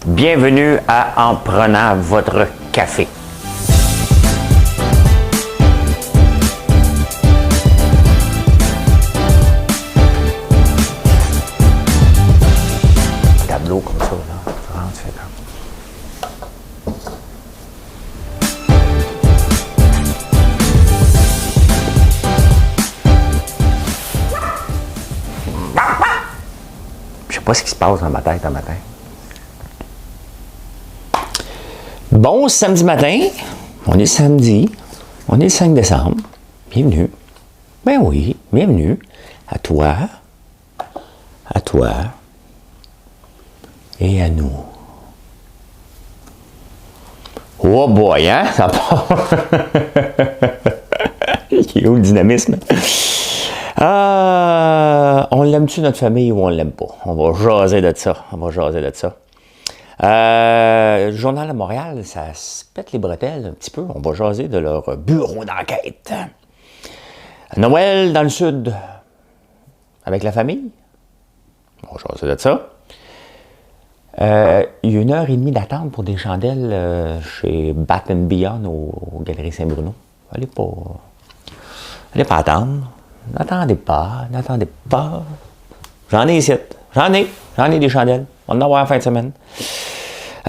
Bienvenue à En prenant votre café. Tableau comme ça, là. Tu rentres, tu fais comme... Je sais pas ce qui se passe dans ma tête un matin. Bon samedi matin, on est samedi, on est le 5 décembre. Bienvenue. Ben oui, bienvenue à toi et à nous. Oh boy, hein? Ça part. Il est où le dynamisme? On l'aime-tu notre famille ou on l'aime pas? On va jaser de ça. Le Journal de Montréal, ça se pète les bretelles un petit peu. On va jaser de leur bureau d'enquête. Noël dans le sud, avec la famille. On va jaser de ça. Il y a 1h30 d'attente pour des chandelles chez Bat & Beyond aux Galeries Saint-Bruno. Allez pas attendre. N'attendez pas. J'en ai ici. J'en ai des chandelles. On va en avoir en fin de semaine.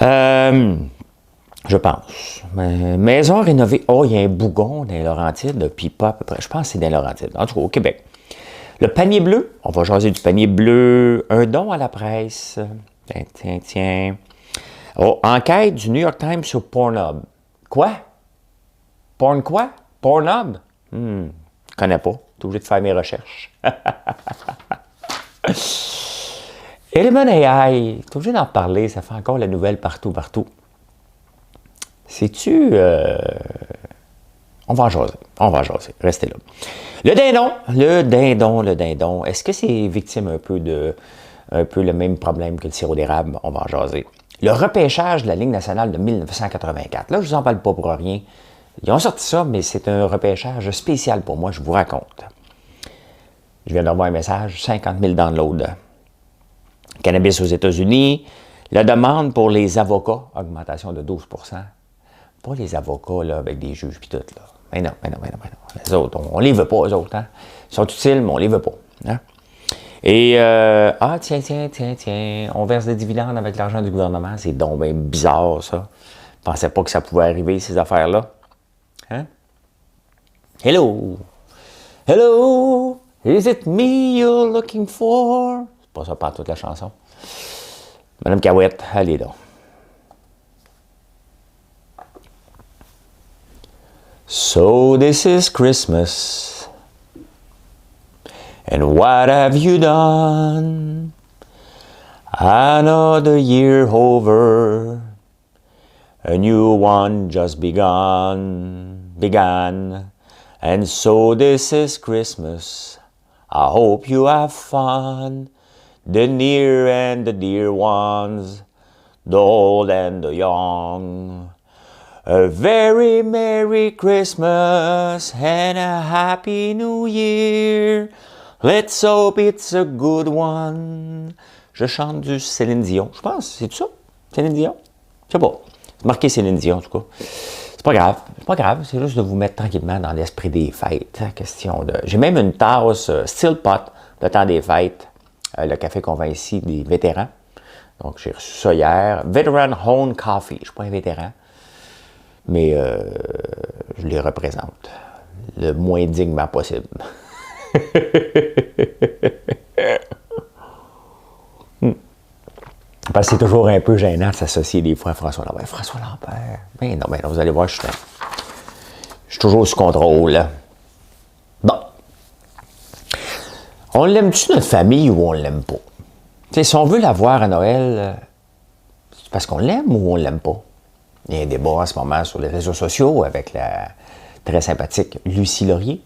Je pense. Maison rénovée. Oh, il y a un bougon dans les Laurentides, puis pas à peu près. Je pense que c'est dans les Laurentides. En tout cas, au Québec. Le panier bleu. On va jaser du panier bleu. Un don à la presse. Tiens. Oh, enquête du New York Times sur Pornhub. Quoi? Quoi? Pornhub? Je connais pas. Je suis obligé de faire mes recherches. Element AI, tu es obligé d'en parler, ça fait encore la nouvelle partout. Sais-tu... On va en jaser, restez là. Le dindon, est-ce que c'est victime un peu le même problème que le sirop d'érable? On va en jaser. Le repêchage de la Ligue nationale de 1984, là, je vous en parle pas pour rien. Ils ont sorti ça, mais c'est un repêchage spécial pour moi, je vous raconte. Je viens de revoir un message, 50 000 downloads. Cannabis aux États-Unis, la demande pour les avocats, augmentation de 12 %. Pas les avocats là, avec des juges puis tout. Là. Mais non. Les autres, on les veut pas, eux autres. Hein? Ils sont utiles, mais on les veut pas. Hein? Et, tiens, on verse des dividendes avec l'argent du gouvernement. C'est donc bien bizarre, ça. Je pensais pas que ça pouvait arriver, ces affaires-là. Hein? Hello, is it me you're looking for? C'est pas ça par toute la chanson. Madame Cahouette, allez donc. So this is Christmas, and what have you done? Another year over, a new one just began, and so this is Christmas. I hope you have fun, the near and the dear ones, the old and the young. A very Merry Christmas and a Happy New Year. Let's hope it's a good one. Je chante du Céline Dion. Je pense, c'est tout ça? Céline Dion? Je sais pas. C'est marqué Céline Dion, en tout cas. C'est pas grave. C'est juste de vous mettre tranquillement dans l'esprit des fêtes. Question de... J'ai même une tasse Still Pot, le temps des fêtes. Le café qu'on vend ici, des vétérans. Donc, j'ai reçu ça hier. Veteran Owned Coffee. Je ne suis pas un vétéran, mais je les représente le moins dignement possible. Parce que c'est toujours un peu gênant de s'associer des fois à François Lambert. François Lambert. Ben non, vous allez voir, je suis toujours sous contrôle. Bon. On l'aime-tu notre famille ou on l'aime pas? T'sais, si on veut la voir à Noël, c'est parce qu'on l'aime ou on l'aime pas? Il y a un débat en ce moment sur les réseaux sociaux avec la très sympathique Lucie Laurier.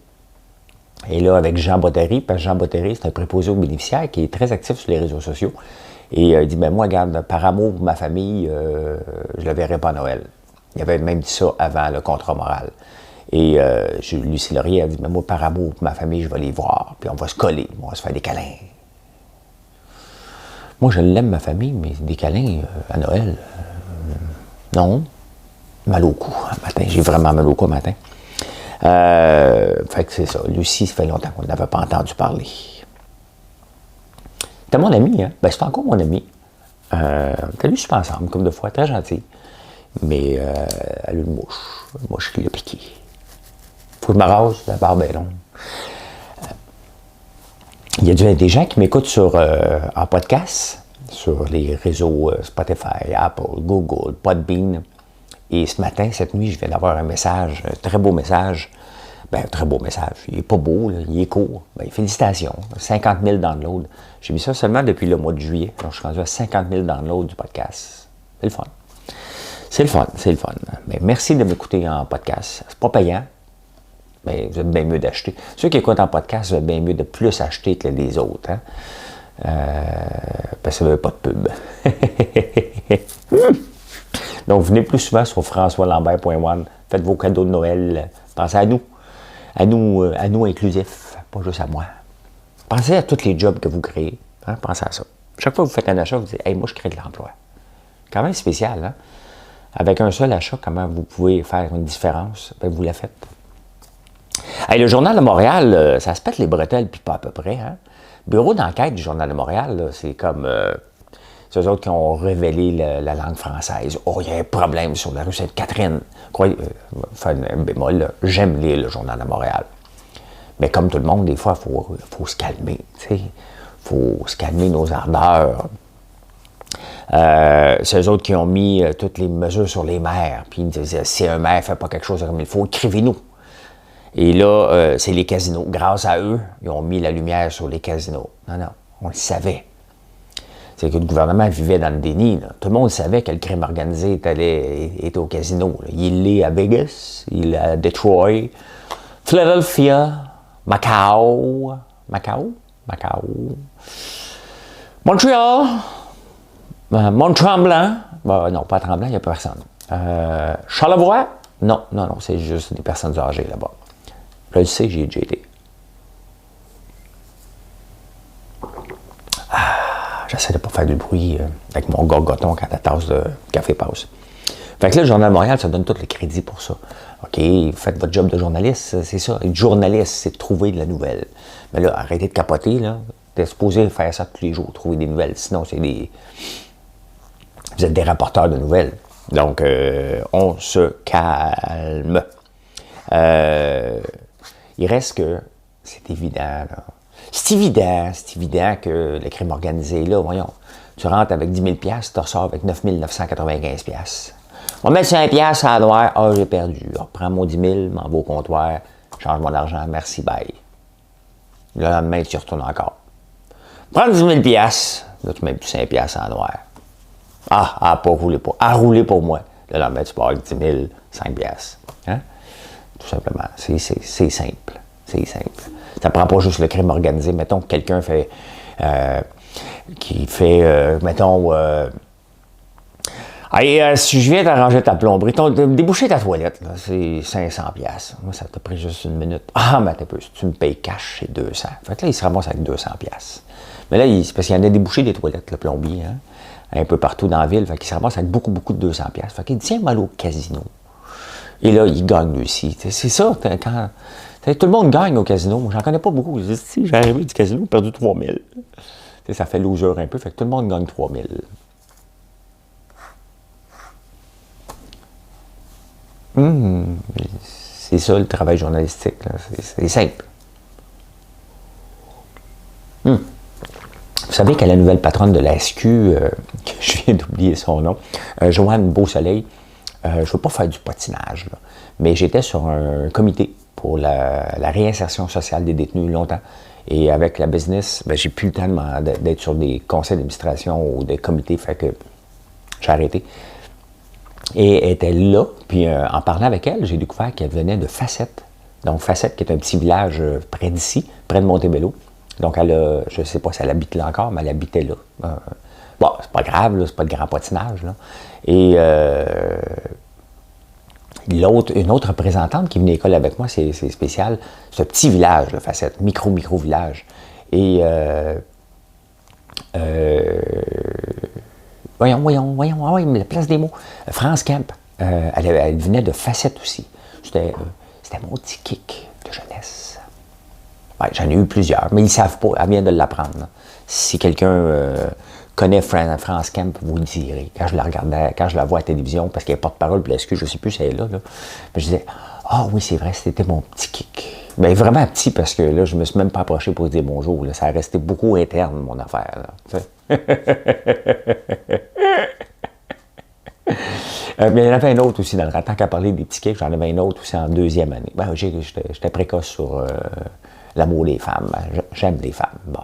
Et là, avec Jean Bottary, parce que Jean Bottary, c'est un préposé aux bénéficiaires qui est très actif sur les réseaux sociaux. Et il dit, moi, regarde, par amour pour ma famille, je ne le verrai pas à Noël. Il avait même dit ça avant le contrat moral. Et Lucie Laurier a dit, moi, par amour pour ma famille, je vais les voir. Puis on va se coller, on va se faire des câlins. Moi, je l'aime, ma famille, mais des câlins à Noël, non. Mal au cou, matin. J'ai vraiment mal au cou, matin. Fait que c'est ça. Lucie, ça fait longtemps qu'on n'avait pas entendu parler. C'était mon ami, hein? Ben, c'est encore mon ami. On a lu super ensemble, comme deux fois, très gentil. Mais elle a une mouche qui l'a piqué. Faut que je me rase, la barbe est longue. Il y a des gens qui m'écoutent en podcast, sur les réseaux Spotify, Apple, Google, Podbean. Et ce matin, cette nuit, je viens d'avoir un message, un très beau message. Ben, un très beau message. Il n'est pas beau, là, il est court. Ben, félicitations, 50 000 downloads. J'ai mis ça seulement depuis le mois de juillet. Donc, je suis rendu à 50 000 downloads du podcast. C'est le fun. C'est le fun, c'est le fun. Mais merci de m'écouter en podcast. C'est pas payant, mais vous êtes bien mieux d'acheter. Ceux qui écoutent en podcast, vous êtes bien mieux de plus acheter que les autres. Hein? Parce que ça ne veut pas de pub. Donc, venez plus souvent sur françoislambert.one. Faites vos cadeaux de Noël. Pensez à nous. À nous inclusifs, pas juste à moi. Pensez à tous les jobs que vous créez. Hein? Pensez à ça. Chaque fois que vous faites un achat, vous dites « Hey, moi, je crée de l'emploi. » Quand même spécial, hein? Avec un seul achat, comment vous pouvez faire une différence? Ben, vous la faites. Hey, le Journal de Montréal, ça se pète les bretelles, puis pas à peu près. Hein? Bureau d'enquête du Journal de Montréal, là, c'est comme... c'est eux autres qui ont révélé la langue française. Oh, il y a un problème sur la rue Sainte-Catherine. Faire un bémol, là, j'aime lire le Journal de Montréal. Mais comme tout le monde, des fois, il faut se calmer. Il faut se calmer nos ardeurs. C'est eux autres qui ont mis toutes les mesures sur les maires. Puis ils me disaient, si un maire ne fait pas quelque chose comme il faut, écrivez-nous. Et là, c'est les casinos. Grâce à eux, ils ont mis la lumière sur les casinos. Non, on le savait. C'est que le gouvernement vivait dans le déni. Là. Tout le monde savait que le crime organisé était au casino. Là. Il est à Vegas, il est à Detroit, Philadelphia, Macao, Montréal, Mont-Tremblant, non, pas Tremblant, il n'y a personne. Charlevoix, non, c'est juste des personnes âgées là-bas. Je le sais, j'y ai déjà été. J'essaie de ne pas faire du bruit avec mon gorgoton quand la tasse de café passe. Fait que là, le Journal de Montréal, ça donne tous les crédits pour ça. OK, faites votre job de journaliste, c'est ça. Être journaliste, c'est de trouver de la nouvelle. Mais là, arrêtez de capoter, là. T'es supposé faire ça tous les jours, trouver des nouvelles. Sinon, c'est des... Vous êtes des rapporteurs de nouvelles. Donc, on se calme. Il reste que, c'est évident, là. C'est évident que le crime organisé, là, voyons, tu rentres avec 10 000 $, tu ressors avec 9 995 $. On va mettre 5 $ à noir, j'ai perdu. Alors, prends mon 10 000, m'en va au comptoir, change mon argent, merci, bye. Le lendemain, tu y retournes encore. Prends 10 000 $, là, tu mets plus 5 $ en noir. Pas rouler pour. Rouler pour moi. Le lendemain, tu pars avec 10 000, 5 $. Hein? Tout simplement. C'est simple. C'est simple. Ça ne prend pas juste le crime organisé. Mettons que quelqu'un fait... si je viens d'arranger ta plomberie, déboucher ta toilette, c'est 500 $. Moi, ça t'a pris juste une minute. Mais t'as peu. Si tu me payes cash, c'est 200. Fait que là, il se ramasse avec 200 $. Mais là, c'est parce qu'il y en a débouché des toilettes, le plombier, hein, un peu partout dans la ville. Fait qu'il se ramasse avec beaucoup de 200 $. Fait qu'il tient mal au casino. Et là, il gagne lui aussi. C'est ça, quand... Tout le monde gagne au casino. Moi, j'en connais pas beaucoup. Je dis, si j'ai arrivé du casino, j'ai perdu 3 000. Ça fait loser un peu. Fait que tout le monde gagne 3 000. C'est ça le travail journalistique. C'est simple. Vous savez qu'elle est la nouvelle patronne de la SQ, que je viens d'oublier son nom, Joanne Beausoleil. Je ne veux pas faire du patinage, là, mais j'étais sur un comité pour la réinsertion sociale des détenus longtemps. Et avec la business, j'ai plus le temps d'être sur des conseils d'administration ou des comités, fait que j'ai arrêté. Et elle était là, puis en parlant avec elle, j'ai découvert qu'elle venait de Facette. Donc Facette, qui est un petit village près d'ici, près de Montebello. Donc elle a, je ne sais pas si elle habite là encore, mais elle habitait là. C'est pas grave, là, c'est pas de grand patinage, là. Et une autre représentante qui venait à l'école avec moi, c'est spécial, ce petit village, là, Facette, micro-village. Et Voyons, la place des mots. France Camp, elle venait de Facette aussi. C'était mon petit kick de jeunesse. Ouais, j'en ai eu plusieurs, mais ils ne savent pas, elle vient de l'apprendre. Si quelqu'un connaît France Camp, vous le direz. Quand je la regardais, quand je la vois à la télévision, parce qu'elle est porte-parole pour la SQ, je ne sais plus si elle est là, mais je disais, ah oui, c'est vrai, c'était mon petit kick. Mais vraiment petit, parce que là, je ne me suis même pas approché pour dire bonjour. Là. Ça a resté beaucoup interne, mon affaire. Là, mais il y en avait un autre aussi dans le tant qu'à parler des petits kicks, j'en avais un autre aussi en deuxième année. Ben, j'étais précoce sur l'amour des femmes. J'aime les femmes. Bon.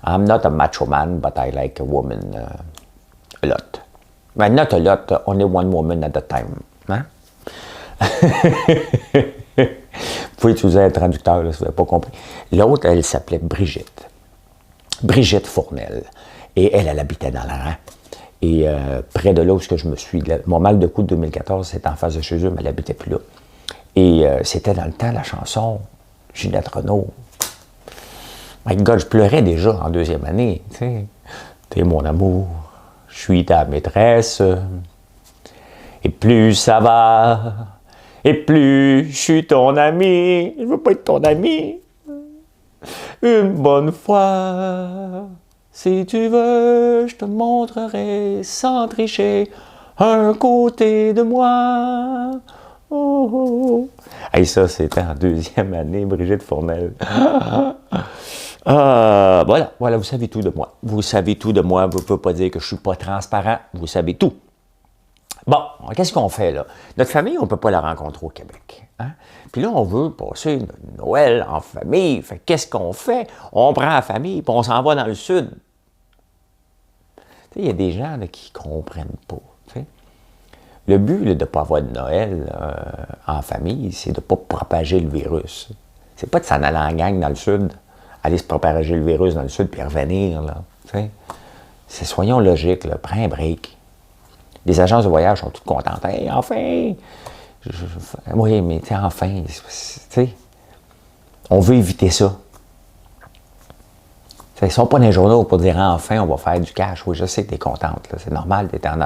I'm not a macho man, but I like a woman a lot. Ben, not a lot, only one woman at a time. Hein? Vous pouvez utiliser un traducteur là, si vous n'avez pas compris. L'autre, elle s'appelait Brigitte. Brigitte Fournel. Et elle habitait dans le rang. Et près de là où je me suis... Mon mal de cou de 2014, c'était en face de chez eux, mais elle n'habitait plus là. Et c'était dans le temps, la chanson Ginette Renault. My God, je pleurais déjà en deuxième année. Tu sais, t'es mon amour, je suis ta maîtresse. Et plus ça va, et plus je suis ton ami. Je veux pas être ton ami. Une bonne fois, si tu veux, je te montrerai sans tricher un côté de moi. Oh, oh. Hey, ça, c'était en deuxième année, Brigitte Fournel. Voilà, vous savez tout de moi. Vous savez tout de moi. Vous ne pouvez pas dire que je ne suis pas transparent. Vous savez tout. Bon, qu'est-ce qu'on fait là? Notre famille, on ne peut pas la rencontrer au Québec. Hein? Puis là, on veut passer Noël en famille. Fait qu'est-ce qu'on fait? On prend la famille et on s'en va dans le sud. Il y a des gens là, qui ne comprennent pas. T'sais. Le but là, de ne pas avoir de Noël en famille, c'est de ne pas propager le virus. C'est pas de s'en aller en gang dans le sud, aller se propager le virus dans le sud puis revenir. Là, c'est, soyons logiques, là, prends un break. Les agences de voyage sont toutes contentes. Hey, enfin! Oui, mais enfin, on veut éviter ça. Ils ne sont pas dans les journaux pour dire enfin, on va faire du cash. Oui, je sais que tu es contente. Là. C'est normal d'être en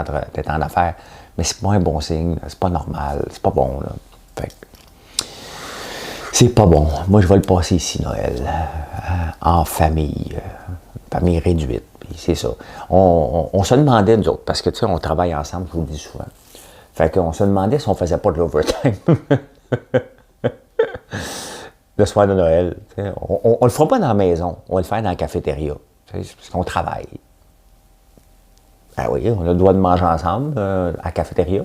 affaires, mais c'est pas un bon signe. C'est pas normal. C'est pas bon. Là. Fait que, c'est pas bon. Moi, je vais le passer ici, Noël, en famille. Famille réduite. Puis c'est ça. On se demandait, nous autres, parce que, tu sais, on travaille ensemble, je vous le dis souvent. Fait qu'on se demandait si on faisait pas de l'overtime. Le soir de Noël. On le fera pas dans la maison, on va le faire dans la cafétéria. Parce qu'on travaille. Ben oui, on a le droit de manger ensemble à la cafétéria.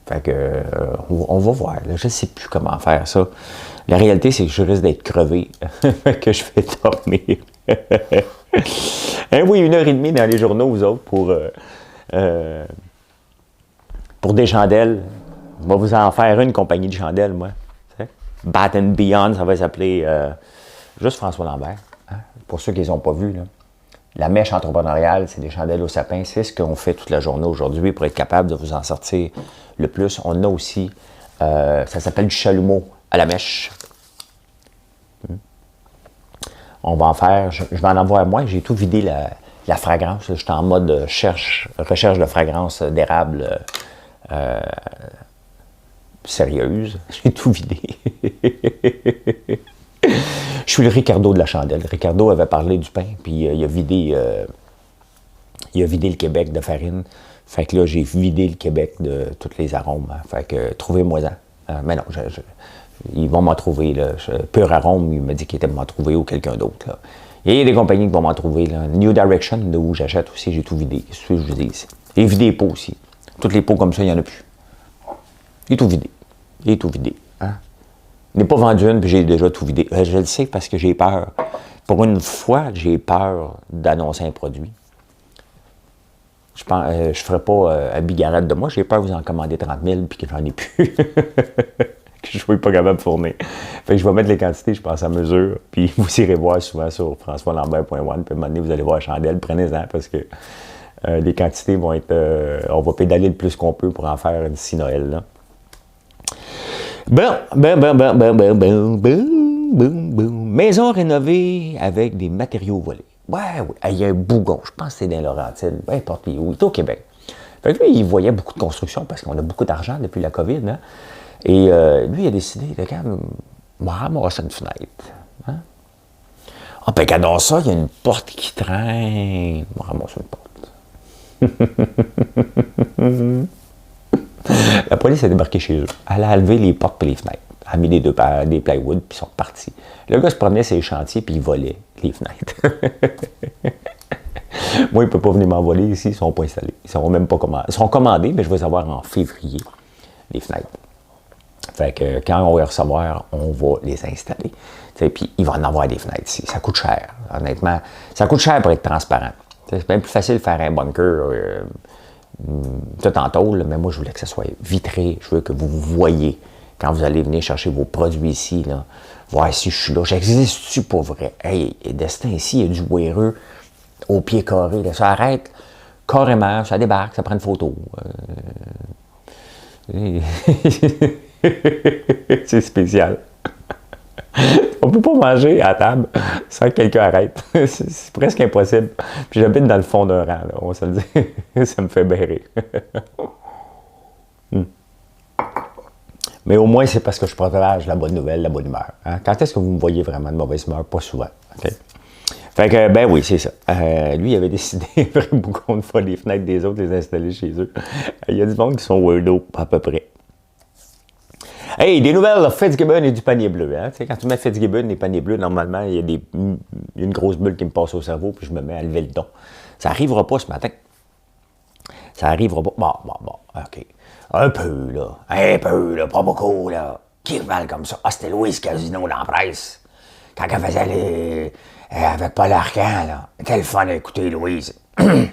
Fait que on va voir. Là, je ne sais plus comment faire ça. La réalité, c'est que je risque d'être crevé. Que je vais dormir. Oui, 1h30 dans les journaux, vous autres, pour des chandelles. On va vous en faire une compagnie de chandelles, moi. Bat and Beyond, ça va s'appeler juste François Lambert. Hein? Pour ceux qui ne les ont pas vus, là. La mèche entrepreneuriale, c'est des chandelles au sapin. C'est ce qu'on fait toute la journée aujourd'hui pour être capable de vous en sortir le plus. On a aussi, ça s'appelle du chalumeau à la mèche. On va en faire, je vais en avoir moins. J'ai tout vidé la fragrance. Je suis en mode recherche de fragrance d'érable sérieuse. J'ai tout vidé. Je suis le Ricardo de la chandelle. Ricardo avait parlé du pain, puis il a vidé le Québec de farine. Fait que là, j'ai vidé le Québec de tous les arômes. Fait que trouvez-moi-en. Mais non, ils vont m'en trouver. Là. Pur Arôme, il m'a dit qu'il était m'en trouver ou quelqu'un d'autre. Là. Il y a des compagnies qui vont m'en trouver. Là. New Direction, de où j'achète aussi, j'ai tout vidé. C'est ce que je vous dis ici. Et vidé les pots aussi. Toutes les pots comme ça, il n'y en a plus. Il est tout vidé. Hein? Il n'est pas vendu une, puis j'ai déjà tout vidé. Je le sais parce que j'ai peur. Pour une fois, j'ai peur d'annoncer un produit. Je ne ferai pas un bigarade de moi. J'ai peur de vous en commander 30 000 puis que j'en ai plus. Que je ne sois pas capable de fournir. Fait que je vais mettre les quantités, je pense, à mesure. Puis vous irez voir souvent sur françoislambert.one. Puis à un moment donné, vous allez voir chandelle. Prenez-en parce que les quantités vont être... on va pédaler le plus qu'on peut pour en faire d'ici Noël. Là. Maison rénovée avec des matériaux volés. Ouais, oui. Il y a un bougon, je pense que c'est dans Laurentides, peu importe où, il est au Québec. Fait que lui, il voyait beaucoup de construction parce qu'on a beaucoup d'argent depuis la COVID. Hein? Et lui, il a décidé de quand même ramasser une fenêtre. Hein? Ah, ben, regardons ça, il y a une porte qui traîne. On ramasse une porte. La police a débarqué chez eux. Elle a enlevé les portes et les fenêtres. Elle a mis les des plywood, puis ils sont partis. Le gars se promenait sur les chantiers, puis il volait les fenêtres. Moi, il ne peut pas venir m'envoler ici, ils ne sont pas installés. Ils ne sont même pas commandés. Ils sont commandés, mais je vais les avoir en février, les fenêtres. Fait que quand on va les recevoir, on va les installer. Puis il va en avoir des fenêtres ici. Ça coûte cher, honnêtement. Ça coûte cher pour être transparent. C'est bien plus facile de faire un bunker tout en tôle, mais moi, je voulais que ça soit vitré. Je veux que vous voyez quand vous allez venir chercher vos produits ici, là, voir si je suis là. J'existe-tu pour vrai? Hey, Destin, ici, il y a du wéreux au pied carré. Là. Ça arrête carrément, ça débarque, ça prend une photo. C'est spécial. On ne peut pas manger à table sans que quelqu'un arrête. C'est presque impossible. Puis j'habite dans le fond d'un rang, là, on va se le dire. Ça me fait berrer. Mais au moins, c'est parce que je partage la bonne nouvelle, la bonne humeur. Hein? Quand est-ce que vous me voyez vraiment de mauvaise humeur? Pas souvent. Okay? Fait que, ben oui, c'est ça. Lui, il avait décidé, beaucoup de fois, les fenêtres des autres, les installer chez eux. Il y a du monde qui sont weirdo, à peu près. Hey, des nouvelles, là, Fitzgibbon et du panier bleu. Hein? Tu sais, quand tu mets Fitzgibbon et panier bleu, normalement, il y a une grosse bulle qui me passe au cerveau, puis je me mets à lever le don. Ça n'arrivera pas ce matin. Ça n'arrivera pas. Bon, OK. Un peu, là, pas beaucoup, là. Qui revale comme ça? Ah, c'était Louise Casino dans la presse. Quand elle faisait les... avec Paul Arcand, là. Quel fun à écouter, Louise. My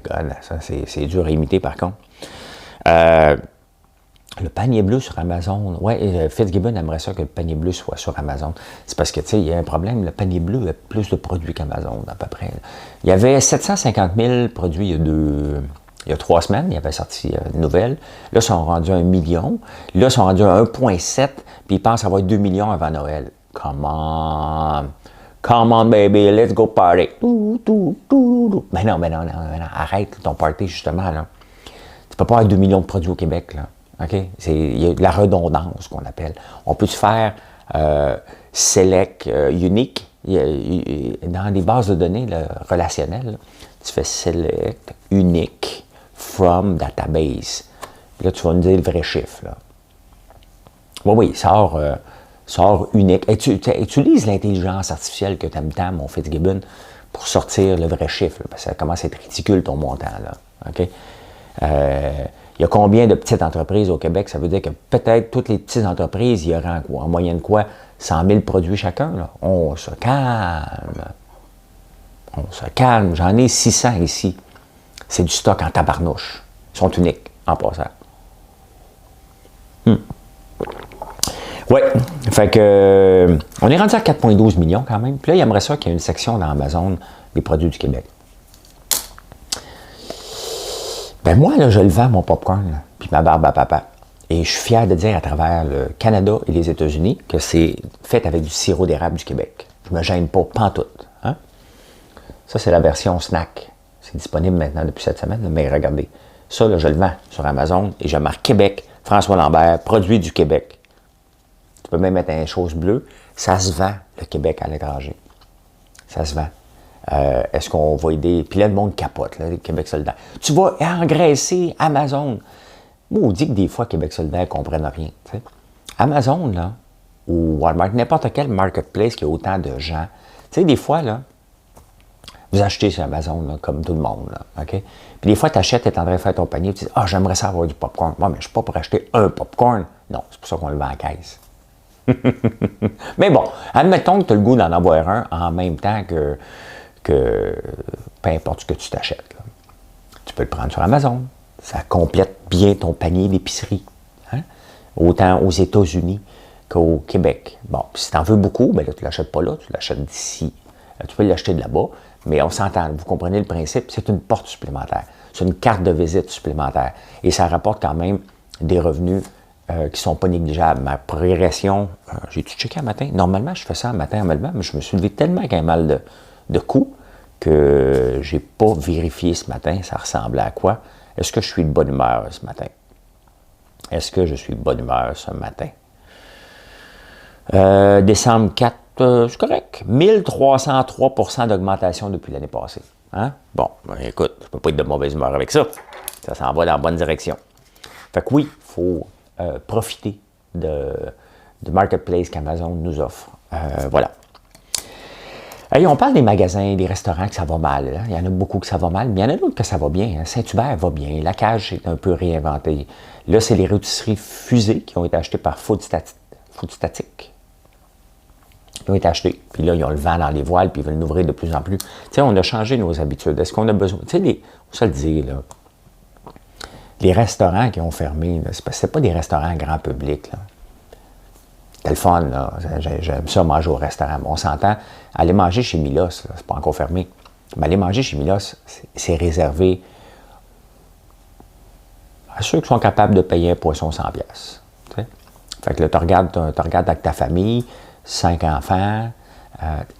God, ça, c'est dur à imiter, par contre. Le panier bleu sur Amazon, ouais, Fitzgibbon aimerait ça que le panier bleu soit sur Amazon. C'est parce que, tu sais, il y a un problème, le panier bleu a plus de produits qu'Amazon, à peu près. Il y avait 750 000 produits il y a 3 semaines, il avait sorti une nouvelle. Là, ils sont rendus à 1 million. Là, ils sont rendus à 1,7, puis ils pensent avoir 2 millions avant Noël. Come on, baby, let's go party. Mais non, arrête ton party, justement, là. Tu peux pas avoir 2 millions de produits au Québec, là. OK? Il y a de la redondance, qu'on appelle. On peut faire select unique. Dans des bases de données là, relationnelles, là, tu fais select unique from database. Puis là, tu vas nous dire le vrai chiffre. Là. Oui, sort unique. Et tu utilises l'intelligence artificielle que tu aimes tant, mon Fitzgibbon, pour sortir le vrai chiffre. Là, parce que ça commence à être ridicule, ton montant. Là. OK? Il y a combien de petites entreprises au Québec? Ça veut dire que peut-être toutes les petites entreprises, il y aura en moyenne quoi? 100 000 produits chacun? Là. On se calme. J'en ai 600 ici. C'est du stock en tabarnouche. Ils sont uniques, en passant. Oui, fait que on est rendu à 4,12 millions quand même. Puis là, il aimerait ça qu'il y ait une section dans Amazon des produits du Québec. Ben moi, là, je le vends, mon popcorn, là, puis ma barbe à papa. Et je suis fier de dire à travers le Canada et les États-Unis que c'est fait avec du sirop d'érable du Québec. Je me gêne pas, pantoute. Hein? Ça, c'est la version snack. C'est disponible maintenant depuis cette semaine, mais regardez. Ça, là, je le vends sur Amazon et je marque Québec, François Lambert, produit du Québec. Tu peux même mettre une chose bleue. Ça se vend, le Québec, à l'étranger. Ça se vend. Est-ce qu'on va aider... Puis là, le monde capote, là, le Québec solidaire. Tu vas engraisser Amazon. Moi, on dit que des fois, Québec solidaire ne comprennent rien. T'sais. Amazon, là, ou Walmart, n'importe quel marketplace qui a autant de gens. Tu sais, des fois, là, vous achetez sur Amazon, là, comme tout le monde, là, OK? Puis des fois, tu achètes, tu es en train de faire ton panier, tu dis « Ah, j'aimerais ça avoir du popcorn. » Moi, mais je ne suis pas pour acheter un popcorn. Non, c'est pour ça qu'on le vend en caisse. Mais bon, admettons que tu as le goût d'en avoir un en même temps que peu importe ce que tu t'achètes. Là. Tu peux le prendre sur Amazon. Ça complète bien ton panier d'épicerie. Hein? Autant aux États-Unis qu'au Québec. Bon, si tu en veux beaucoup, ben là, tu ne l'achètes pas là, tu l'achètes d'ici. Tu peux l'acheter de là-bas, mais on s'entend. Vous comprenez le principe? C'est une porte supplémentaire. C'est une carte de visite supplémentaire. Et ça rapporte quand même des revenus qui ne sont pas négligeables. Ma progression, j'ai-tu checké un matin? Normalement, je fais ça un matin en me levant, mais je me suis levé tellement avec un mal de cou que j'ai pas vérifié ce matin, ça ressemblait à quoi. Est-ce que je suis de bonne humeur ce matin? Est-ce que je suis de bonne humeur ce matin? Décembre 4, c'est correct. 1303% d'augmentation depuis l'année passée. Hein? Bon, ben, écoute, je ne peux pas être de mauvaise humeur avec ça. Ça s'en va dans la bonne direction. Fait que oui, il faut profiter du marketplace qu'Amazon nous offre. Voilà. Hey, on parle des magasins, des restaurants que ça va mal. Hein? Il y en a beaucoup que ça va mal, mais il y en a d'autres que ça va bien. Hein? Saint-Hubert va bien. La cage est un peu réinventée. Là, c'est les rôtisseries fusées qui ont été achetées par Food Static. Ils ont été achetés. Puis là, ils ont le vent dans les voiles, puis ils veulent l'ouvrir de plus en plus. Tu sais, on a changé nos habitudes. Est-ce qu'on a besoin... Tu sais, on se le dit, là. Les restaurants qui ont fermé, c'est pas des restaurants grand public, là. C'était le fun, là. J'aime ça manger au restaurant. On s'entend, aller manger chez Milos, c'est pas encore fermé. Mais aller manger chez Milos, c'est réservé à ceux qui sont capables de payer un poisson 100$. Fait que là, tu regardes avec ta famille, 5 enfants.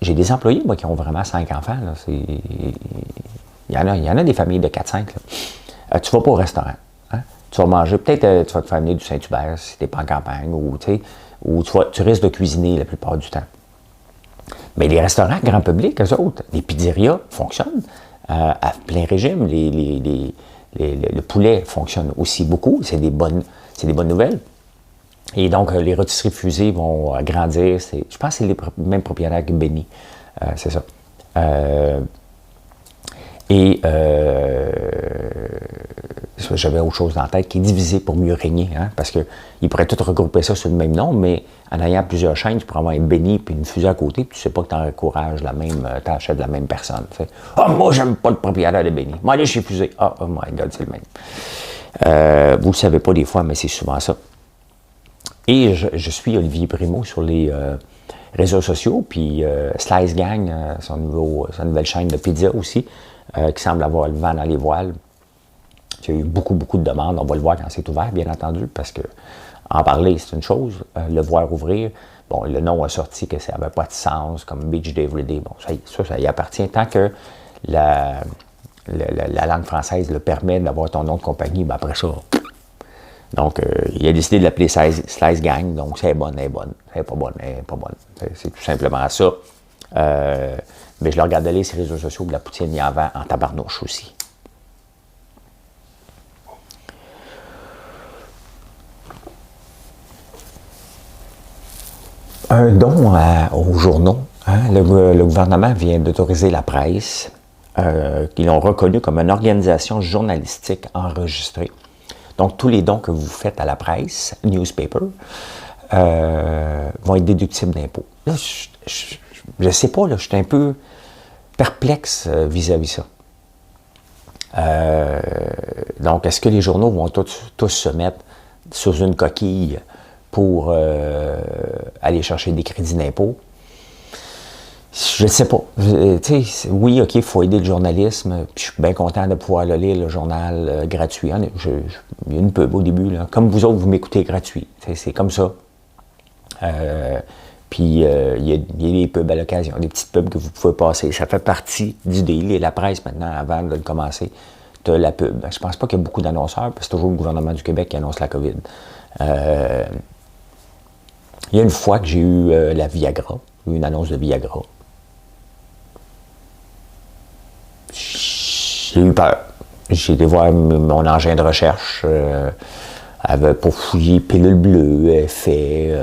J'ai des employés, moi, qui ont vraiment 5 enfants. Là. Il y en a des familles de 4-5. Tu vas pas au restaurant. Hein? Tu vas manger, peut-être tu vas te faire amener du Saint-Hubert si tu n'es pas en campagne, ou tu risques de cuisiner la plupart du temps. Mais les restaurants grand public, eux autres, les pizzerias fonctionnent à plein régime. Le poulet fonctionne aussi beaucoup. C'est des bonnes nouvelles. Et donc, les rôtisseries fusées vont grandir. Je pense que c'est les mêmes propriétaires que Benny. C'est ça. J'avais autre chose dans la tête qui est divisé pour mieux régner. Hein, parce qu'ils pourraient tout regrouper ça sur le même nom, mais en ayant plusieurs chaînes, tu pourrais avoir un Benny puis une fusée à côté, puis tu sais pas que tu encourages tu achètes la même personne. Ah, moi, j'aime pas le propriétaire de Benny. Moi, allez chez Fusée. Ah, oh my God, c'est le même. Vous le savez pas des fois, mais c'est souvent ça. Et je suis Olivier Primo sur les réseaux sociaux, puis Slice Gang, sa nouvelle chaîne de pizza aussi, qui semble avoir le vent dans les voiles. Il y a eu beaucoup, beaucoup de demandes. On va le voir quand c'est ouvert, bien entendu, parce que en parler, c'est une chose. Le voir ouvrir, bon, le nom a sorti que ça n'avait pas de sens, comme Beach Day Everyday. Bon, ça y appartient. Tant que la langue française le permet d'avoir ton nom de compagnie, ben après ça... Donc, il a décidé de l'appeler Slice Gang, donc c'est bonne, elle est bonne. Elle n'est pas bonne, elle n'est pas bonne. C'est tout simplement ça. Mais je le regarde aller sur les réseaux sociaux, la poutine, il en vend en tabarnouche aussi. Un don aux journaux. Hein? Le gouvernement vient d'autoriser la presse, qu'ils l'ont reconnu comme une organisation journalistique enregistrée. Donc, tous les dons que vous faites à la presse, newspaper, vont être déductibles d'impôts. Là, je ne sais pas, là, je suis un peu perplexe vis-à-vis ça. Donc, est-ce que les journaux vont tous se mettre sous une coquille pour aller chercher des crédits d'impôt? Je ne sais pas. Oui, OK, il faut aider le journalisme. Puis je suis bien content de pouvoir le lire, le journal gratuit. Il y a une pub au début. Là. Comme vous autres, vous m'écoutez gratuit. C'est comme ça. Puis il y a des pubs à l'occasion, des petites pubs que vous pouvez passer. Ça fait partie du deal. Et la presse, maintenant, avant de le commencer, tu as la pub. Je pense pas qu'il y a beaucoup d'annonceurs, parce que c'est toujours le gouvernement du Québec qui annonce la COVID. Il y a une fois que j'ai eu la Viagra, une annonce de Viagra. J'ai eu peur. J'ai été voir mon engin de recherche pour fouiller pilule bleue, effet,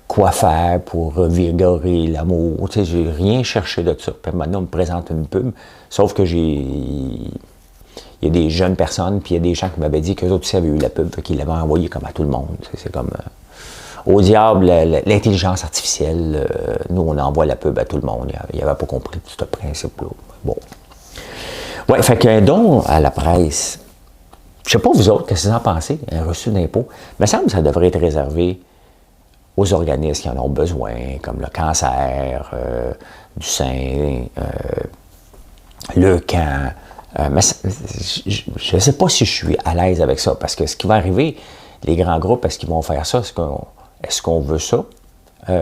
quoi faire pour revigorer l'amour. Tu sais, j'ai rien cherché de ça. Puis maintenant, on me présente une pub. Sauf que il y a des jeunes personnes, puis il y a des gens qui m'avaient dit qu'eux autres aussi avaient eu la pub, qu'ils l'avaient envoyée comme à tout le monde. C'est comme... au diable, l'intelligence artificielle, nous, on envoie la pub à tout le monde. Il n'avait pas compris tout ce principe-là. Bon. Ouais, fait qu'un don à la presse, je sais pas vous autres, qu'est-ce que vous en pensez, un reçu d'impôt, il me semble que ça devrait être réservé aux organismes qui en ont besoin, comme le cancer, du sein, le camp. Mais je ne sais pas si je suis à l'aise avec ça, parce que ce qui va arriver, les grands groupes, est-ce qu'ils vont faire ça? Est-ce qu'on veut ça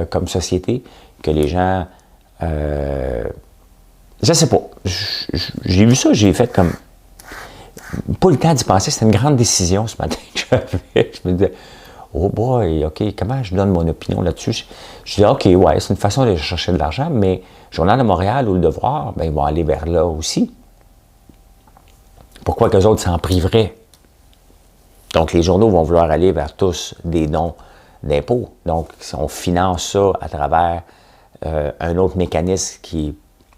comme société? Que les gens... je sais pas. J'ai vu ça, j'ai fait comme... Pas le temps d'y penser, c'était une grande décision ce matin que j'avais. Je me disais, oh boy, OK, comment je donne mon opinion là-dessus? Je dis, OK, ouais, c'est une façon de chercher de l'argent, mais Journal de Montréal ou Le Devoir, ben, ils vont aller vers là aussi. Pourquoi qu'eux autres s'en priveraient? Donc, les journaux vont vouloir aller vers tous des dons d'impôts. Donc, si on finance ça à travers un autre mécanisme qui,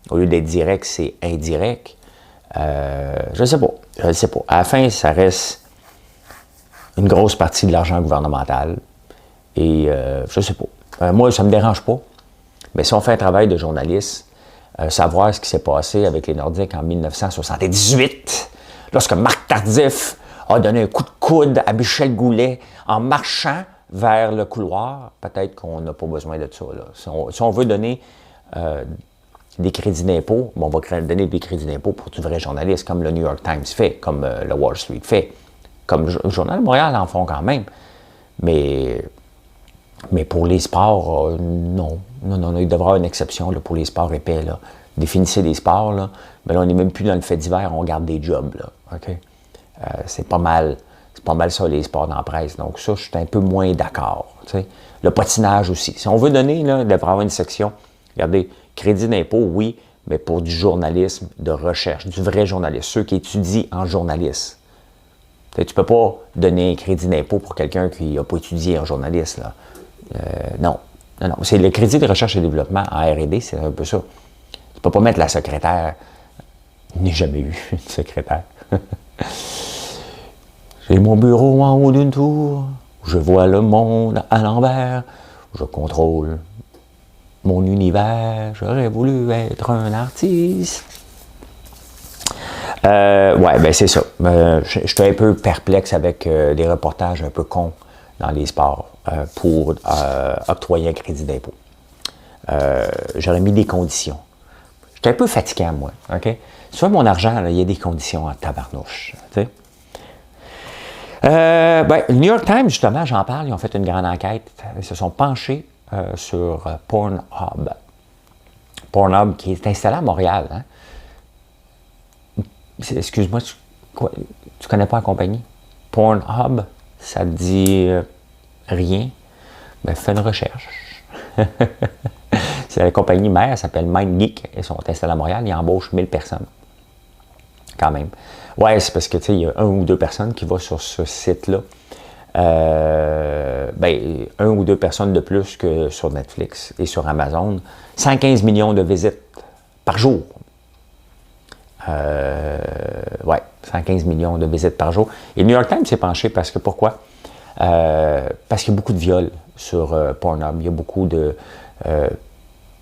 au lieu d'être direct, c'est indirect, je ne sais pas. Je ne sais pas. À la fin, ça reste une grosse partie de l'argent gouvernemental. Et je ne sais pas. Moi, ça ne me dérange pas. Mais si on fait un travail de journaliste, savoir ce qui s'est passé avec les Nordiques en 1978, lorsque Marc Tardif a donné un coup de coude à Michel Goulet en marchant vers le couloir, peut-être qu'on n'a pas besoin de ça. Là. Si on veut donner des crédits d'impôt, bon, on va donner des crédits d'impôt pour du vrai journaliste, comme le New York Times fait, comme le Wall Street fait, comme le Journal de Montréal en font quand même. Mais pour les sports, non. Non, il devrait y avoir une exception là, pour les sports épais. Là. Définissez des sports, là. Mais là, on n'est même plus dans le fait divers, on garde des jobs. Là. OK? C'est pas mal ça, les sports dans la presse. Donc ça, je suis un peu moins d'accord. T'sais. Le patinage aussi. Si on veut donner, là, il devrait y avoir une section. Regardez, crédit d'impôt, oui, mais pour du journalisme de recherche, du vrai journalisme, ceux qui étudient en journalisme. Tu ne peux pas donner un crédit d'impôt pour quelqu'un qui n'a pas étudié en journalisme. Là. Non. C'est le crédit de recherche et développement en R&D, c'est un peu ça. Tu ne peux pas mettre la secrétaire. Je n'ai jamais eu une secrétaire. J'ai mon bureau en haut d'une tour. Je vois le monde à l'envers. Je contrôle mon univers. J'aurais voulu être un artiste. Ouais, ben c'est ça. Je suis un peu perplexe avec des reportages un peu cons dans les sports pour octroyer un crédit d'impôt. J'aurais mis des conditions. J'étais un peu fatiguant, moi. OK? Sur mon argent, il y a des conditions en tabarnouche. Tu sais? Le New York Times, justement, j'en parle, ils ont fait une grande enquête. Ils se sont penchés sur Pornhub. Pornhub, qui est installé à Montréal. Hein? Excuse-moi, tu connais pas la compagnie? Pornhub, ça te dit rien? Ben, fais une recherche. C'est la compagnie mère, elle s'appelle MindGeek. Ils sont installés à Montréal, ils embauchent 1000 personnes. Quand même. Ouais, c'est parce que, tu sais, il y a 1 ou 2 personnes qui vont sur ce site-là. 1 ou 2 personnes de plus que sur Netflix et sur Amazon. 115 millions de visites par jour. 115 millions de visites par jour. Et le New York Times s'est penché parce que, pourquoi? Parce qu'il y a beaucoup de viols sur Pornhub. Il y a beaucoup de...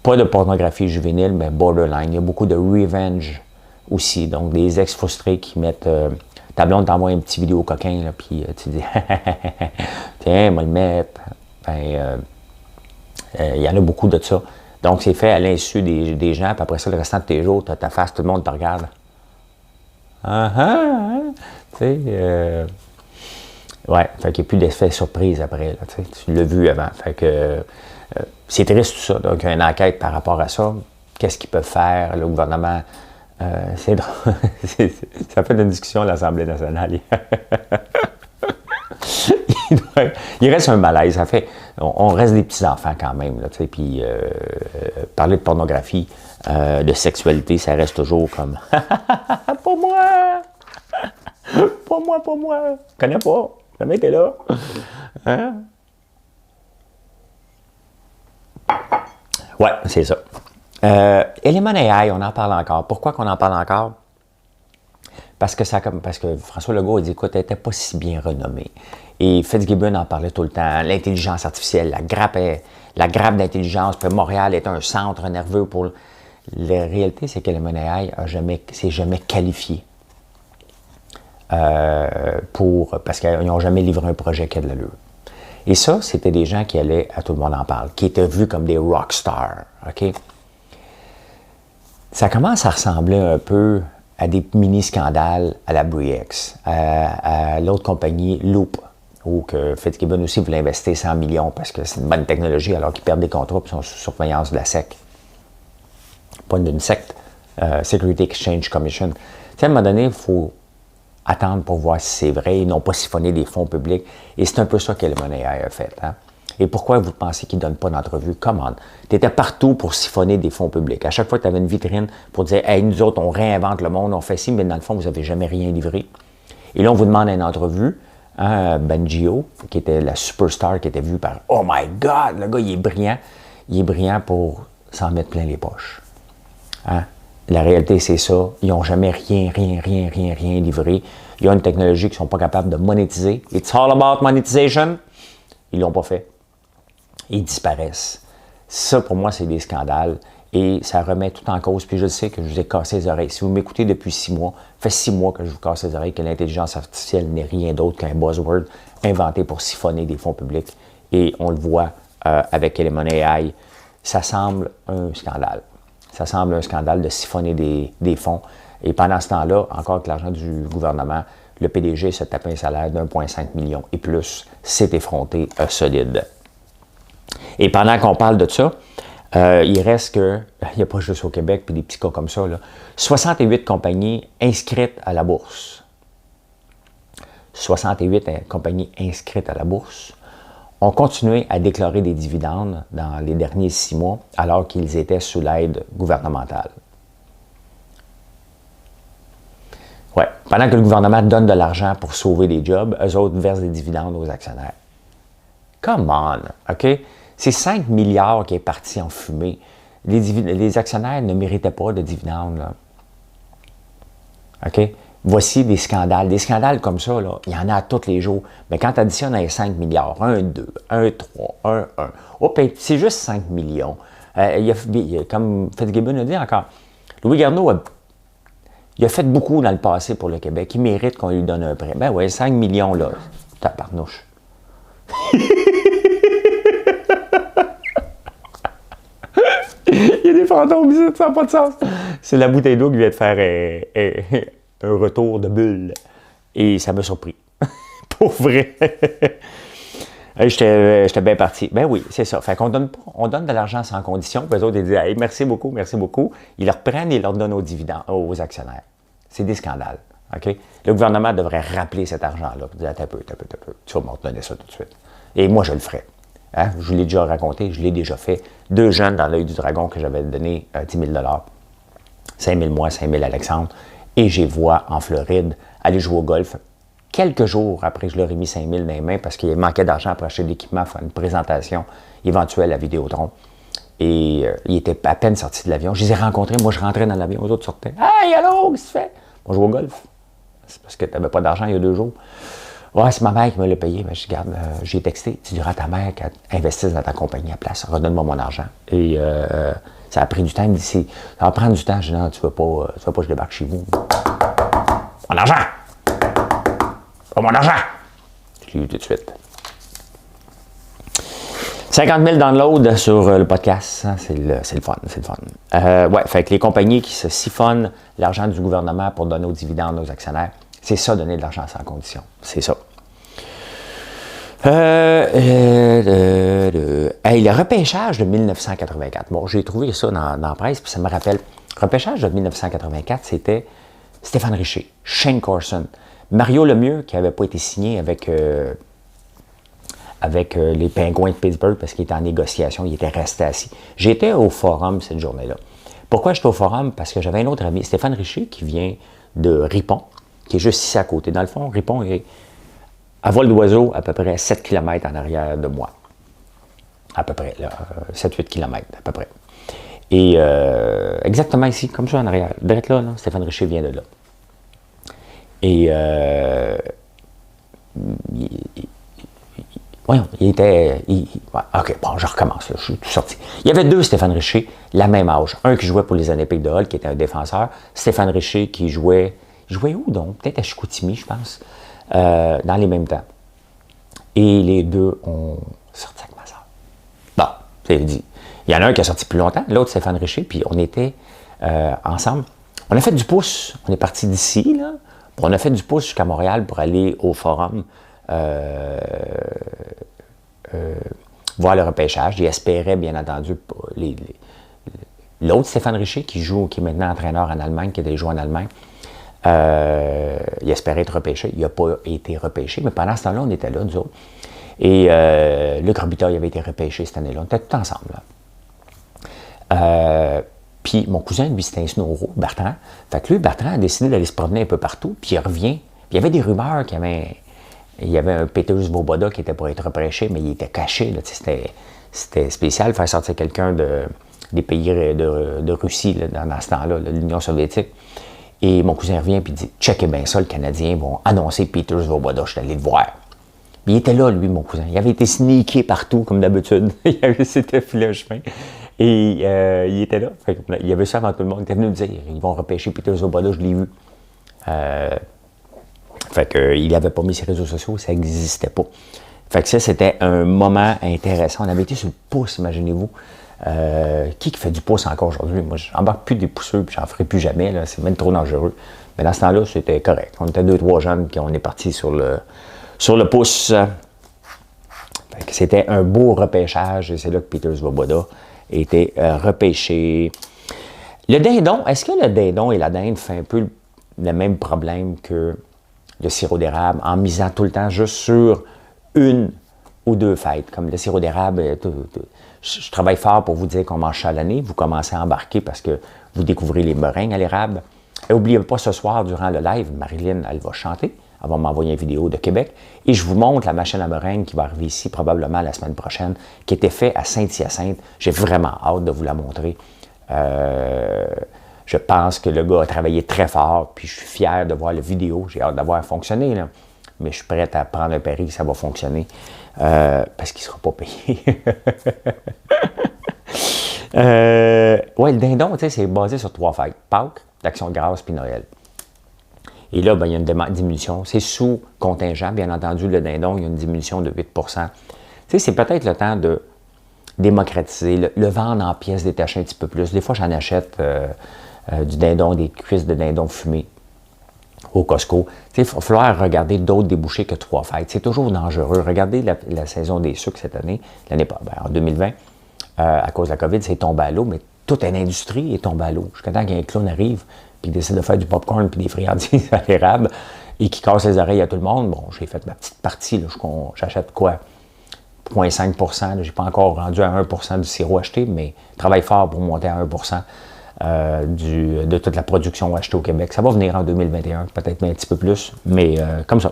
pas de pornographie juvénile, mais borderline. Il y a beaucoup de revenge aussi. Donc, des ex frustrés qui mettent... ta blonde t'envoie un petit vidéo coquin, là, puis tu dis « Tiens, on va le mettre. » Il y en a beaucoup de ça. Donc, c'est fait à l'insu des gens, puis après ça, le restant de tes jours, tu as ta face, tout le monde te regarde. Tu sais, ouais, fait qu'il n'y a plus d'effet surprise après, là, tu l'as vu avant. Fait que c'est triste tout ça. Donc, il y a une enquête par rapport à ça. Qu'est-ce qu'ils peuvent faire, le gouvernement? C'est drôle. Ça fait une discussion à l'Assemblée nationale. Il reste un malaise. Ça fait, on reste des petits-enfants quand même. Là, puis parler de pornographie, de sexualité, ça reste toujours comme « Pas moi! Pas moi! Je connais pas. Jamais été là. » Hein? Ouais, c'est ça. Element AI, on en parle encore. Pourquoi qu'on en parle encore? Parce que François Legault a dit, écoute, elle n'était pas si bien renommée. Et Fitzgibbon en parlait tout le temps. L'intelligence artificielle, la grappe d'intelligence, puis Montréal est un centre nerveux pour... La réalité, c'est que Element AI s'est jamais qualifié parce qu'ils n'ont jamais livré un projet qui a de l'allure. Et ça, c'était des gens qui allaient, à tout le monde en parle, qui étaient vus comme des rockstars. OK? Ça commence à ressembler un peu à des mini-scandales à la Bre-X, à l'autre compagnie, Loop. ou que Fitzgibbon aussi voulait investir 100 millions parce que c'est une bonne technologie alors qu'ils perdent des contrats et sont sous surveillance de la SEC. Pas d'une secte, Security Exchange Commission. Tu sais, à un moment donné, il faut attendre pour voir si c'est vrai. Ils n'ont pas siphonné des fonds publics. Et c'est un peu ça que le Money a fait. Hein? Et pourquoi vous pensez qu'ils ne donnent pas d'entrevue? Comment? Tu étais partout pour siphonner des fonds publics. À chaque fois que tu avais une vitrine pour dire « Hey, nous autres, on réinvente le monde, on fait ci », mais dans le fond, vous n'avez jamais rien livré. Et là, on vous demande une entrevue. Hein, Bengio, qui était la superstar, qui était vue par « Oh my God! Le gars, il est brillant. Il est brillant pour s'en mettre plein les poches. Hein? » La réalité, c'est ça. Ils n'ont jamais rien livré. Ils ont une technologie qu'ils ne sont pas capables de monétiser. It's all about monetization. Ils ne l'ont pas fait. Ils disparaissent. Ça, pour moi, c'est des scandales. Et ça remet tout en cause. Puis je sais que je vous ai cassé les oreilles. Si vous m'écoutez depuis 6 mois, fait 6 mois que je vous casse les oreilles, que l'intelligence artificielle n'est rien d'autre qu'un buzzword inventé pour siphonner des fonds publics. Et on le voit avec Element AI. Ça semble un scandale. Ça semble un scandale de siphonner des fonds. Et pendant ce temps-là, encore avec l'argent du gouvernement, le PDG se tape un salaire d'1,5 million et plus. C'est effronté, solide. Et pendant qu'on parle de ça, il reste que, il n'y a pas juste au Québec, puis des petits cas comme ça, là, 68 compagnies inscrites à la bourse. 68 compagnies inscrites à la bourse ont continué à déclarer des dividendes dans les derniers 6 mois alors qu'ils étaient sous l'aide gouvernementale. Ouais. Pendant que le gouvernement donne de l'argent pour sauver des jobs, eux autres versent des dividendes aux actionnaires. Come on, OK? C'est 5 milliards qui est parti en fumée. Les actionnaires ne méritaient pas de dividendes. Là. OK? Voici des scandales. Des scandales comme ça, là, il y en a tous les jours. Mais quand tu additionnes les 5 milliards, 1, 2, 1, 3, 1, 1, oh, c'est juste 5 millions. Comme Fitzgibbon a dit encore, Louis Garneau il a fait beaucoup dans le passé pour le Québec. Il mérite qu'on lui donne un prêt. Ben oui, 5 millions, là, tabarnouche. Il y a des fantômes ici, ça n'a pas de sens. C'est la bouteille d'eau qui vient de faire un retour de bulle. Et ça m'a surpris. Pour vrai. J'étais bien parti. Ben oui, c'est ça. Fait qu'on donne de l'argent sans condition. Puis eux autres, ils disent hey, merci beaucoup, merci beaucoup. Ils le reprennent et ils leur donnent aux dividendes, aux actionnaires. C'est des scandales. OK? Le gouvernement devrait rappeler cet argent-là. Dire attends un peu. Tu vas me redonner ça tout de suite. Et moi, je le ferai. Hein? Je vous l'ai déjà raconté, je l'ai déjà fait. 2 jeunes dans l'œil du dragon que j'avais donné 10 000 5 000 moi, 5 000 Alexandre. Et j'ai vois en Floride aller jouer au golf. Quelques jours après que je leur ai mis 5 000 dans les mains parce qu'il manquait d'argent pour acheter de l'équipement, faire une présentation éventuelle à Vidéotron. Et il était à peine sorti de l'avion. Je les ai rencontrés. Moi, je rentrais dans l'avion. Les autres sortaient. Hey, allô, qu'est-ce que tu fais? On joue au golf. C'est parce que tu n'avais pas d'argent il y a 2 jours. Ouais, c'est ma mère qui me l'a payé. Mais je regarde, j'ai texté. Tu diras à ta mère qu'elle investisse dans ta compagnie à place. Redonne-moi mon argent. Et ça a pris du temps. Il me dit, ça va prendre du temps. Je dis, non, tu veux pas que je débarque chez vous. Mon argent! Pas mon argent! Je l'ai eu tout de suite. 50 000 downloads sur le podcast, hein, c'est le fun, c'est le fun. Ouais, fait que les compagnies qui se siphonnent l'argent du gouvernement pour donner aux dividendes aux actionnaires, c'est ça, donner de l'argent sans condition. C'est ça. Hey, le repêchage de 1984. Bon, j'ai trouvé ça dans la presse, puis ça me rappelle. Le repêchage de 1984, c'était Stéphane Richer, Shane Carson, Mario Lemieux, qui n'avait pas été signé avec les Pingouins de Pittsburgh parce qu'il était en négociation, il était resté assis. J'étais au forum cette journée-là. Pourquoi j'étais au forum? Parce que j'avais un autre ami, Stéphane Richer, qui vient de Ripon, qui est juste ici à côté. Dans le fond, Ripon est à vol d'oiseau à peu près 7 km en arrière de moi. À peu près, 7-8 km à peu près. Et exactement ici, comme ça en arrière. Direct là, Stéphane Richer vient de là. Et voyons, OK, bon, je recommence, là, je suis tout sorti. Il y avait 2 Stéphane Richer, la même âge. Un qui jouait pour les Olympiques de Hull, qui était un défenseur. Stéphane Richer qui jouait où donc? Peut-être à Chicoutimi, je pense, dans les mêmes temps. Et les 2 ont sorti avec ma soeur. Bon, c'est dit. Il y en a un qui a sorti plus longtemps, l'autre Stéphane Richer, puis on était ensemble. On a fait du pouce. On est parti d'ici, là. On a fait du pouce jusqu'à Montréal pour aller au forum voir le repêchage. Il espérait, bien entendu, l'autre Stéphane Richer, qui est maintenant entraîneur en Allemagne, qui a déjà joué en Allemagne. Il espérait être repêché. Il n'a pas été repêché, mais pendant ce temps-là, on était là, nous autres. Et Luc Robitaille avait été repêché cette année-là. On était tous ensemble. Puis mon cousin, lui, c'était un snowro, Bertrand. Fait que lui, Bertrand a décidé d'aller se promener un peu partout, puis il revient. Puis il y avait des rumeurs qu'il y avait un Peter Svoboda qui était pour être repêché, mais il était caché. Là, c'était spécial de faire sortir quelqu'un des pays de Russie là, dans ce temps-là, de l'Union soviétique. Et mon cousin revient et dit « Checkez bien ça, les Canadiens vont annoncer Peter Svoboda. Je suis allé le voir. » Il était là, lui, mon cousin. Il avait été sneaké partout, comme d'habitude. Il s'était filé un chemin. Et il était là. Fait, il avait ça avant tout le monde. Il était venu me dire ils vont repêcher Peter Svoboda, je l'ai vu. Fait que, il n'avait pas mis ses réseaux sociaux, ça n'existait pas. Fait que ça, c'était un moment intéressant. On avait été sur le pouce, imaginez-vous. Qui fait du pouce encore aujourd'hui? Moi, je n'embarque plus des pousseux, puis j'en ferai plus jamais. Là. C'est même trop dangereux. Mais dans ce temps-là, c'était correct. On était 2-3 jeunes, puis on est partis sur le pouce. C'était un beau repêchage, et c'est là que Peter Svoboda était repêché. Le dindon, est-ce que le dindon et la dinde font un peu le même problème que le sirop d'érable, en misant tout le temps juste sur une ou deux fêtes? Comme le sirop d'érable, je travaille fort pour vous dire qu'on mange ça à l'année. Vous commencez à embarquer parce que vous découvrez les meringues à l'érable. Et n'oubliez pas, ce soir, durant le live, Marilyn, elle va chanter. Elle va m'envoyer une vidéo de Québec. Et je vous montre la machine à meringue qui va arriver ici probablement la semaine prochaine, qui était faite à Saint-Hyacinthe. J'ai vraiment hâte de vous la montrer. Je pense que le gars a travaillé très fort, puis je suis fier de voir la vidéo. J'ai hâte d'avoir fonctionné, là. Mais je suis prêt à prendre un pari que ça va fonctionner. Parce qu'il ne sera pas payé. Oui, le dindon, tu sais, c'est basé sur 3 fêtes. Pâques, l'Action de grâce, puis Noël. Et là, ben, il y a une diminution. C'est sous contingent, bien entendu, le dindon, il y a une diminution de 8 Tu sais, c'est peut-être le temps de démocratiser, le vendre en pièces détachées un petit peu plus. Des fois, j'en achète du dindon, des cuisses de dindon fumées au Costco. Il va falloir regarder d'autres débouchés que 3 fêtes. C'est toujours dangereux. Regardez la saison des sucres cette année, en 2020, à cause de la COVID, c'est tombé à l'eau, mais toute une industrie est tombée à l'eau. Jusqu'à temps qu'un clown arrive puis décide de faire du popcorn puis des friandises à l'érable et qui casse les oreilles à tout le monde. Bon, j'ai fait ma petite partie. Là, j'achète quoi? 0,5 Je n'ai pas encore rendu à 1 du sirop acheté, mais je travaille fort pour monter à 1 de toute la production achetée au Québec. Ça va venir en 2021, peut-être un petit peu plus, mais comme ça.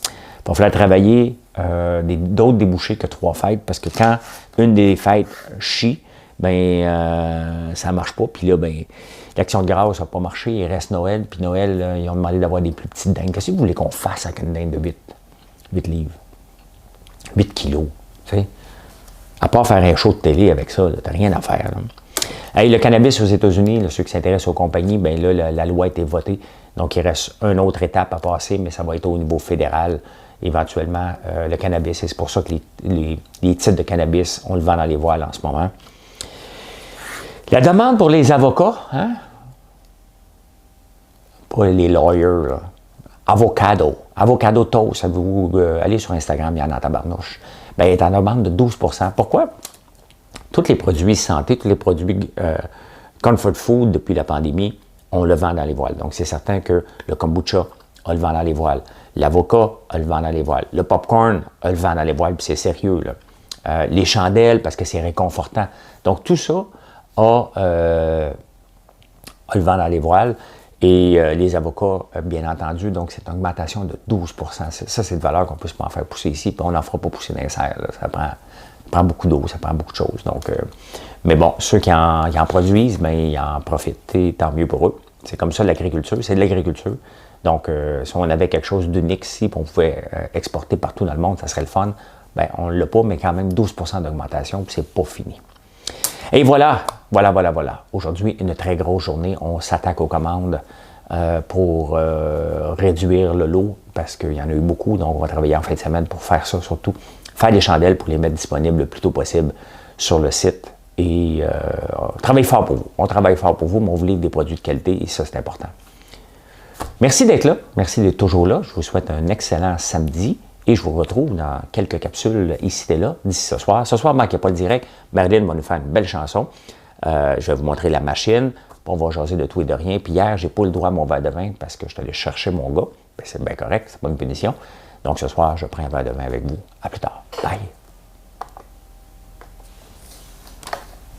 Il va falloir travailler d'autres débouchés que 3 fêtes, parce que quand une des fêtes chie, ben ça ne marche pas. Puis là, ben l'Action de grâce n'a pas marché, il reste Noël, puis Noël, ils ont demandé d'avoir des plus petites dindes. Qu'est-ce que vous voulez qu'on fasse avec une dinde de 8 livres? 8 kilos, tu sais? À part faire un show de télé avec ça, tu n'as rien à faire. Là. Hey, le cannabis aux États-Unis, ceux qui s'intéressent aux compagnies, ben là, la loi a été votée. Donc, il reste une autre étape à passer, mais ça va être au niveau fédéral, éventuellement, le cannabis. Et c'est pour ça que les titres de cannabis, on le vend dans les voiles en ce moment. La demande pour les avocats, hein? Pas les lawyers, là. Avocado toast, vous allez sur Instagram, il y en a en tabarnouche. Bien, il est en demande de 12 Pourquoi? Tous les produits santé, tous les produits comfort food depuis la pandémie, on le vend dans les voiles. Donc, c'est certain que le kombucha, on le vend dans les voiles. L'avocat, on le vend dans les voiles. Le popcorn, on le vend dans les voiles, puis c'est sérieux, là. Les chandelles, parce que c'est réconfortant. Donc, tout ça, on le vend dans les voiles. Et les avocats, bien entendu, donc c'est une augmentation de 12 Ça, c'est une valeur qu'on ne peut pas en faire pousser ici, puis on n'en fera pas pousser dans les serres. Là. Ça prend beaucoup d'eau, ça prend beaucoup de choses. Donc, mais bon, ceux qui en produisent, bien, ils en profitent, et tant mieux pour eux. C'est comme ça l'agriculture, c'est de l'agriculture. Donc, si on avait quelque chose d'unique ici, puis on pouvait exporter partout dans le monde, ça serait le fun. Bien, on ne l'a pas, mais quand même 12 d'augmentation, puis c'est pas fini. Et voilà. Aujourd'hui, une très grosse journée. On s'attaque aux commandes pour réduire le lot parce qu'il y en a eu beaucoup. Donc, on va travailler en fin de semaine pour faire ça, surtout faire des chandelles pour les mettre disponibles le plus tôt possible sur le site. Et on travaille fort pour vous. On travaille fort pour vous, mais on vous livre des produits de qualité et ça, c'est important. Merci d'être là. Merci d'être toujours là. Je vous souhaite un excellent samedi Et je vous retrouve dans quelques capsules ici et là, d'ici ce soir. Ce soir, ne manquez pas le direct. Marilyn va nous faire une belle chanson. Je vais vous montrer la machine. On va jaser de tout et de rien. Puis hier, j'ai pas eu le droit à mon verre de vin parce que je suis allé chercher mon gars. Ben, c'est bien correct, c'est pas une punition. Donc ce soir, je prends un verre de vin avec vous. À plus tard. Bye!